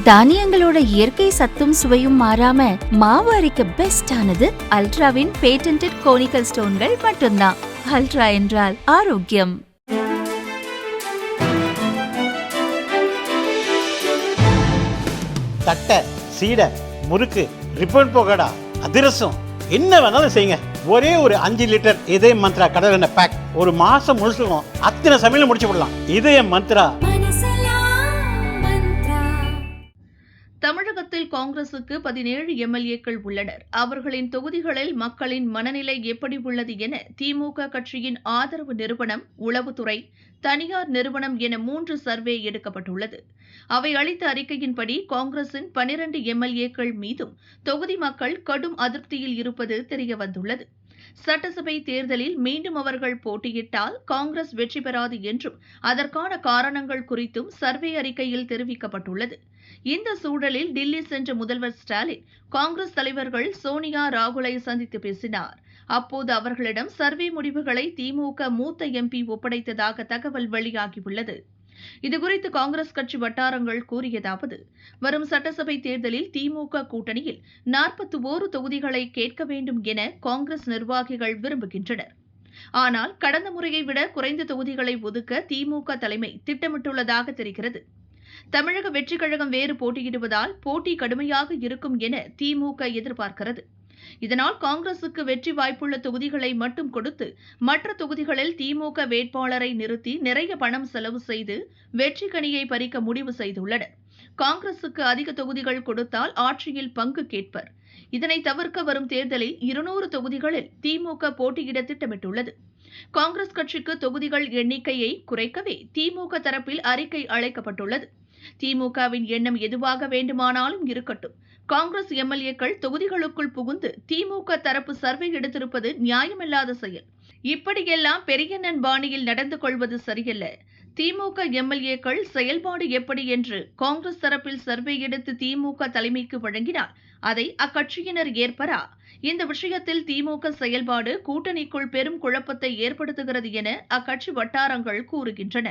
தானியங்களோட இயற்கை சத்தும் சுவையும் மாறாம மாவு அரைக்க பெஸ்ட் ஆனது அல்ட்ராவின் பேட்டன்டட் கோனிக்கல் ஸ்டோன்கள் மட்டும்தான். அல்ட்ரா என்றால் ஆரோக்கியம். தட்டை, சீடை, முறுக்கு, ரிப்பன் பகோடா, அதிரசம் என்ன வேணாலும் செய்யுங்க. ஒரே ஒரு 5 லிட்டர் இதய மந்த்ரா கடல் எண்ணெய் பேக் ஒரு மாசம் முழுசுக்கும் அத்தனை சமையல முடிச்சு விடலாம். இதய மந்த்ரா. தமிழகத்தில் காங்கிரசுக்கு 17 எம்எல்ஏக்கள் உள்ளனர். அவர்களின் தொகுதிகளில் மக்களின் மனநிலை எப்படி உள்ளது என திமுக கட்சியின் ஆதரவு நிறுவனம், உளவுத்துறை, தனியார் நிறுவனம் என 3 சர்வே எடுக்கப்பட்டுள்ளது. அவை அளித்த அறிக்கையின்படி காங்கிரசின் 12 எம்எல்ஏக்கள் மீதும் தொகுதி மக்கள் கடும் அதிருப்தியில் இருப்பது தெரியவந்துள்ளது. சட்டசபை தேர்தலில் மீண்டும் அவர்கள் போட்டியிட்டால் காங்கிரஸ் வெற்றி பெறாது என்றும் அதற்கான காரணங்கள் குறித்தும் சர்வே அறிக்கையில் தெரிவிக்கப்பட்டுள்ளது. இந்த சூழலில் டில்லி சென்ற முதல்வர் ஸ்டாலின் காங்கிரஸ் தலைவர்கள் சோனியா, ராகுலை சந்தித்து பேசினார். அப்போது அவர்களிடம் சர்வே முடிவுகளை திமுக மூத்த எம்பி ஒப்படைத்ததாக தகவல் வெளியாகியுள்ளது. இதுகுறித்து காங்கிரஸ் கட்சி வட்டாரங்கள் கூறியதாவது: வரும் சட்டசபை தேர்தலில் திமுக கூட்டணியில் 41 தொகுதிகளை கேட்க வேண்டும் என காங்கிரஸ் நிர்வாகிகள் விரும்புகின்றனர். ஆனால் கடந்த முறையை விட குறைந்த தொகுதிகளை ஒதுக்க திமுக தலைமை திட்டமிட்டுள்ளதாக தெரிகிறது. தமிழக வெற்றிக் கழகம் வேறு போட்டியிடுவதால் போட்டி கடுமையாக இருக்கும் என திமுக எதிர்பார்க்கிறது. இதனால் காங்கிரசுக்கு வெற்றி வாய்ப்புள்ள தொகுதிகளை மட்டும் கொடுத்து மற்ற தொகுதிகளில் திமுக வேட்பாளரை நிறுத்தி நிறைய பணம் செலவு செய்து வெற்றி கனியை பறிக்க முடிவு செய்துள்ளனர். காங்கிரசுக்கு அதிக தொகுதிகள் கொடுத்தால் ஆட்சியில் பங்கு கேட்பர். இதனை தவிர்க்க வரும் தேர்தலில் 200 தொகுதிகளில் திமுக போட்டியிட திட்டமிட்டுள்ளது. காங்கிரஸ் கட்சிக்கு தொகுதிகள் எண்ணிக்கையை குறைக்கவே திமுக தரப்பில் அறிக்கை அழைக்கப்பட்டுள்ளது. திமுகவின் எண்ணம் எதுவாக வேண்டுமானாலும் இருக்கட்டும், காங்கிரஸ் எம்எல்ஏக்கள் தொகுதிகளுக்குள் புகுந்து திமுக தரப்பு சர்வே எடுத்திருப்பது நியாயமில்லாத செயல். இப்படியெல்லாம் பெரியண்ணன் பாணியில் நடந்து கொள்வது சரியல்ல. திமுக எம்எல்ஏக்கள் செயல்பாடு எப்படி என்று காங்கிரஸ் தரப்பில் சர்வே எடுத்து திமுக தலைமைக்கு வழங்கினால் அதை அக்கட்சியினர் ஏற்பரா? இந்த விஷயத்தில் திமுக செயல்பாடு கூட்டணிக்குள் பெரும் குழப்பத்தை ஏற்படுத்துகிறது என அக்கட்சி வட்டாரங்கள் கூறுகின்றன.